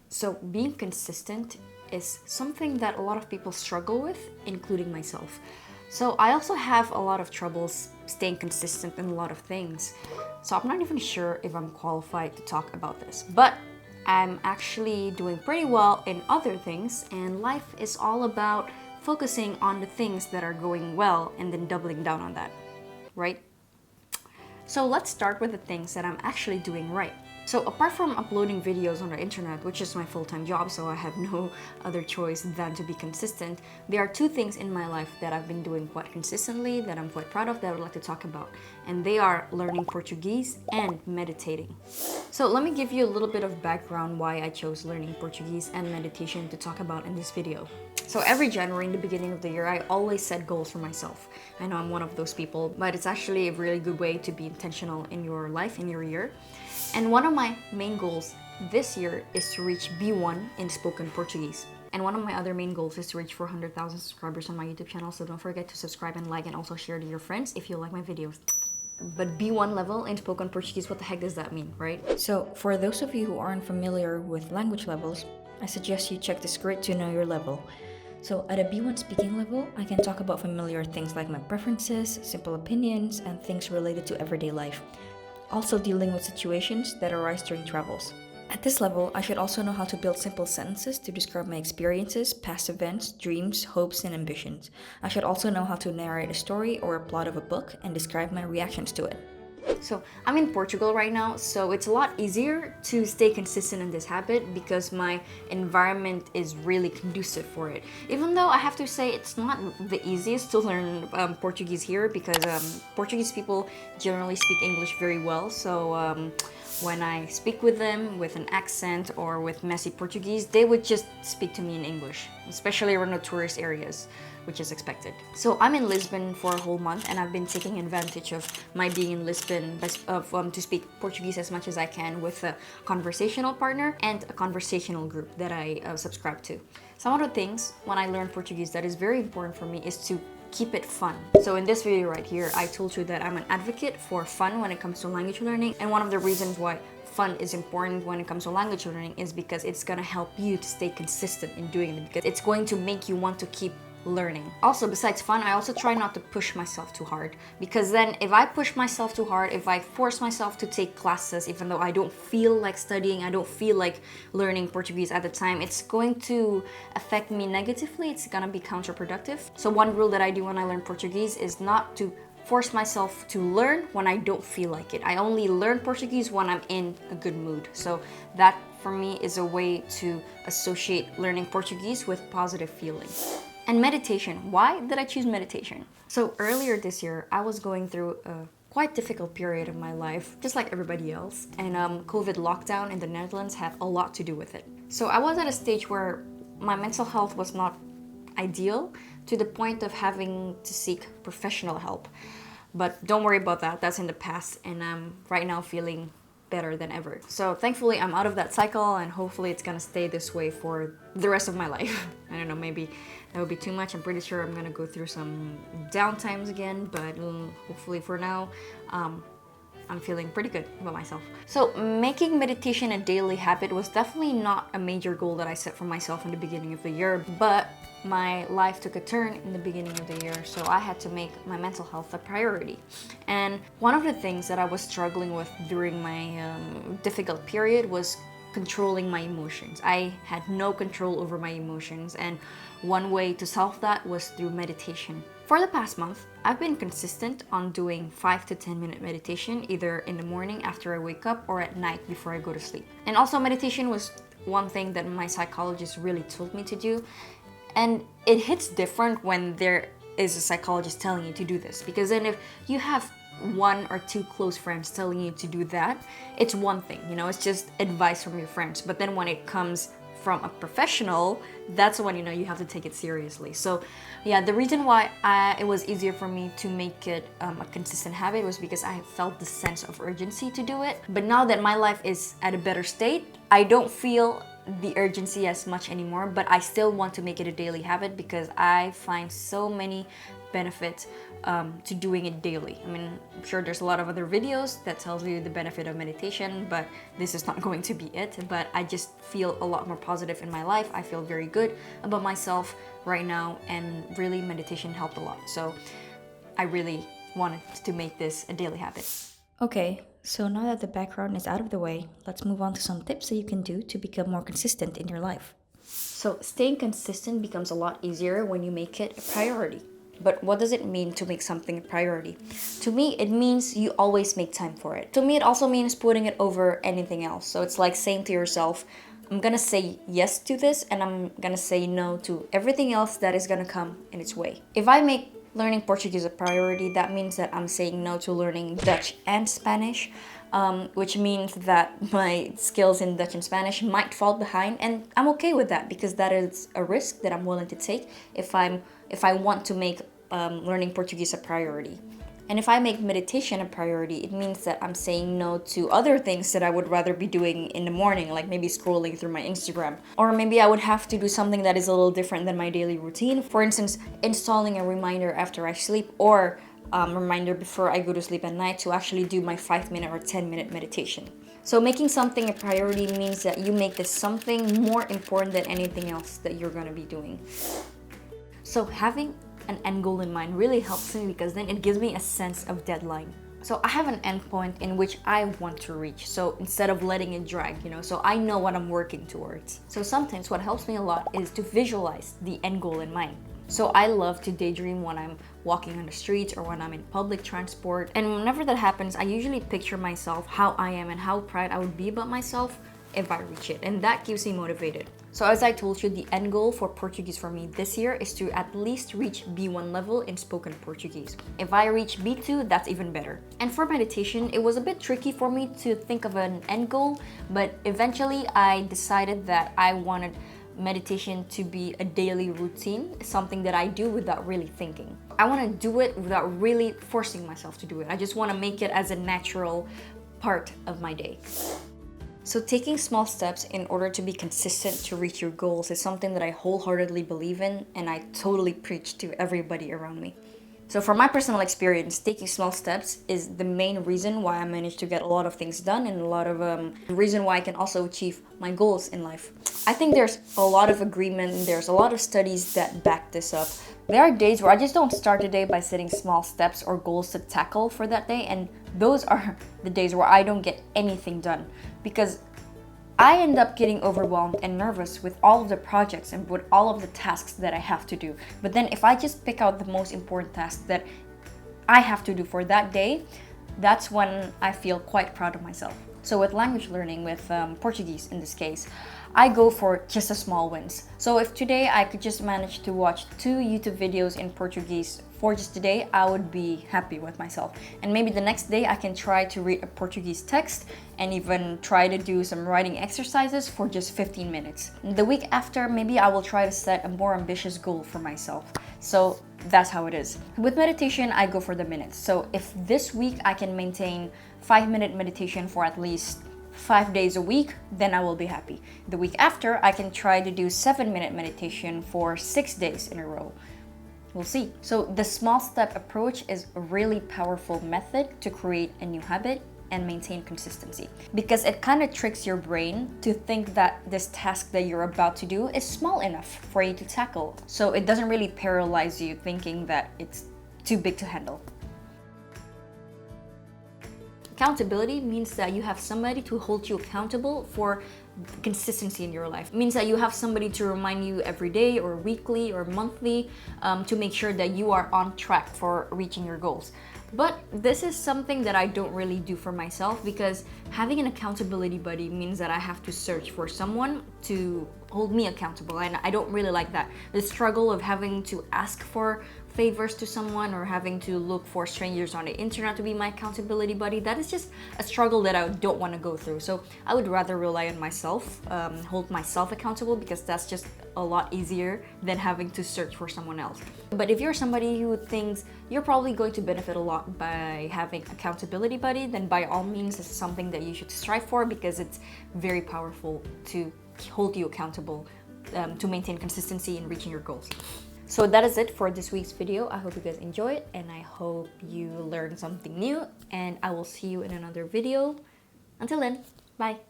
So being consistent is something that a lot of people struggle with, including myself. So I also have a lot of troubles staying consistent in a lot of things. So I'm not even sure if I'm qualified to talk about this, but I'm actually doing pretty well in other things, and life is all about focusing on the things that are going well and then doubling down on that, right? So let's start with the things that I'm actually doing right. So apart from uploading videos on the internet, which is my full-time job, so I have no other choice than to be consistent, there are two things in my life that I've been doing quite consistently, that I'm quite proud of, that I would like to talk about. And they are learning Portuguese and meditating. So let me give you a little bit of background why I chose learning Portuguese and meditation to talk about in this video. So every January in the beginning of the year, I always set goals for myself. I know I'm one of those people, but it's actually a really good way to be intentional in your life, in your year. And one of my main goals this year is to reach B1 in spoken Portuguese. And one of my other main goals is to reach 400,000 subscribers on my YouTube channel, so don't forget to subscribe and like and also share to your friends if you like my videos. But B1 level in spoken Portuguese, what the heck does that mean, right? So for those of you who aren't familiar with language levels, I suggest you check this grid to know your level. So at a B1 speaking level, I can talk about familiar things like my preferences, simple opinions, and things related to everyday life. Also dealing with situations that arise during travels. At this level, I should also know how to build simple sentences to describe my experiences, past events, dreams, hopes, and ambitions. I should also know how to narrate a story or a plot of a book and describe my reactions to it. So I'm in Portugal right now, so it's a lot easier to stay consistent in this habit because my environment is really conducive for it. Even though I have to say it's not the easiest to learn Portuguese here because Portuguese people generally speak English very well. So when I speak with them with an accent or with messy Portuguese, they would just speak to me in English, especially around the tourist areas, which is expected. So I'm in Lisbon for a whole month, and I've been taking advantage of my being in Lisbon to speak Portuguese as much as I can with a conversational partner and a conversational group that I subscribe to. Some of the things when I learn Portuguese that is very important for me is to keep it fun. So in this video right here, I told you that I'm an advocate for fun when it comes to language learning, and one of the reasons why fun is important when it comes to language learning is because it's gonna help you to stay consistent in doing it, because it's going to make you want to keep learning. Also, besides fun, I also try not to push myself too hard, because then if I push myself too hard, if I force myself to take classes even though I don't feel like studying, I don't feel like learning Portuguese at the time, it's going to affect me negatively. It's gonna be counterproductive. So one rule that I do when I learn Portuguese is not to force myself to learn when I don't feel like it. I only learn Portuguese when I'm in a good mood. So that for me is a way to associate learning Portuguese with positive feelings. And meditation. Why did I choose meditation? So earlier this year, I was going through a quite difficult period of my life, just like everybody else. And COVID lockdown in the Netherlands had a lot to do with it. So I was at a stage where my mental health was not ideal, to the point of having to seek professional help. But don't worry about that, that's in the past, and I'm right now feeling better than ever. So thankfully I'm out of that cycle, and hopefully it's gonna stay this way for the rest of my life. I don't know, maybe that would be too much. I'm pretty sure I'm gonna go through some downtimes again, but hopefully for now, I'm feeling pretty good about myself. So making meditation a daily habit was definitely not a major goal that I set for myself in the beginning of the year, but my life took a turn in the beginning of the year, so I had to make my mental health a priority. And one of the things that I was struggling with during my difficult period was controlling my emotions. I had no control over my emotions, and one way to solve that was through meditation. For the past month, I've been consistent on doing 5 to 10 minute meditation, either in the morning after I wake up or at night before I go to sleep. And also meditation was one thing that my psychologist really told me to do. And it hits different when there is a psychologist telling you to do this, because then if you have one or two close friends telling you to do that, it's one thing, you know, it's just advice from your friends. But then when it comes from a professional, that's when, you know, you have to take it seriously. So yeah, the reason why it was easier for me to make it a consistent habit was because I felt the sense of urgency to do it. But now that my life is at a better state, I don't feel the urgency as much anymore, but I still want to make it a daily habit because I find so many benefits to doing it daily. I mean, I'm sure there's a lot of other videos that tells you the benefit of meditation, but this is not going to be it. But I just feel a lot more positive in my life. I feel very good about myself right now, and really meditation helped a lot. So I really wanted to make this a daily habit. Okay, so now that the background is out of the way, let's move on to some tips that you can do to become more consistent in your life. So staying consistent becomes a lot easier when you make it a priority. But what does it mean to make something a priority? To me, it means you always make time for it. To me, it also means putting it over anything else. So it's like saying to yourself, I'm gonna say yes to this, and I'm gonna say no to everything else that is gonna come in its way. If I make learning Portuguese a priority, that means that I'm saying no to learning Dutch and Spanish, which means that my skills in Dutch and Spanish might fall behind, and I'm okay with that because that is a risk that I'm willing to take if I want to make learning Portuguese a priority. And if I make meditation a priority, it means that I'm saying no to other things that I would rather be doing in the morning, like maybe scrolling through my Instagram. Or maybe I would have to do something that is a little different than my daily routine. For instance, installing a reminder after I sleep, or reminder before I go to sleep at night to actually do my 5-minute or 10-minute meditation. So making something a priority means that you make this something more important than anything else that you're gonna be doing. So having an end goal in mind really helps me because then it gives me a sense of deadline. So I have an end point in which I want to reach. So instead of letting it drag, so I know what I'm working towards. So sometimes what helps me a lot is to visualize the end goal in mind. So I love to daydream when I'm walking on the streets or when I'm in public transport. And whenever that happens, I usually picture myself how I am and how proud I would be about myself if I reach it. And that keeps me motivated. So as I told you, the end goal for Portuguese for me this year is to at least reach B1 level in spoken Portuguese. If I reach B2, that's even better. And for meditation, it was a bit tricky for me to think of an end goal, but eventually I decided that I wanted meditation to be a daily routine, something that I do without really thinking. I want to do it without really forcing myself to do it. I just want to make it as a natural part of my day. So taking small steps in order to be consistent to reach your goals is something that I wholeheartedly believe in, and I totally preach to everybody around me. So from my personal experience, taking small steps is the main reason why I managed to get a lot of things done, and a lot of the reason why I can also achieve my goals in life. I think there's a lot of agreement, there's a lot of studies that back this up. There are days where I just don't start the day by setting small steps or goals to tackle for that day, and those are the days where I don't get anything done because I end up getting overwhelmed and nervous with all of the projects and with all of the tasks that I have to do. But then if I just pick out the most important tasks that I have to do for that day, that's when I feel quite proud of myself. So with language learning, with Portuguese in this case, I go for just a small wins. So if today I could just manage to watch 2 YouTube videos in Portuguese for just today, I would be happy with myself. And maybe the next day I can try to read a Portuguese text and even try to do some writing exercises for just 15 minutes. The week after, maybe I will try to set a more ambitious goal for myself. So that's how it is. With meditation, I go for the minutes. So if this week I can maintain 5-minute meditation for at least 5 days a week, then I will be happy. The week after, I can try to do 7-minute meditation for 6 days in a row. We'll see. So the small step approach is a really powerful method to create a new habit and maintain consistency, because it kind of tricks your brain to think that this task that you're about to do is small enough for you to tackle. So it doesn't really paralyze you thinking that it's too big to handle. Accountability means that you have somebody to hold you accountable for consistency in your life. It means that you have somebody to remind you every day or weekly or monthly to make sure that you are on track for reaching your goals. But this is something that I don't really do for myself, because having an accountability buddy means that I have to search for someone to hold me accountable, and I don't really like that. The struggle of having to ask for favors to someone or having to look for strangers on the internet to be my accountability buddy, that is just a struggle that I don't want to go through. So I would rather rely on myself, hold myself accountable, because that's just a lot easier than having to search for someone else. But if you're somebody who thinks you're probably going to benefit a lot by having accountability buddy, then by all means it's something that you should strive for, because it's very powerful to hold you accountable to maintain consistency in reaching your goals. So that is it for this week's video. I hope you guys enjoy it, and I hope you learned something new, and I will see you in another video. Until then, bye.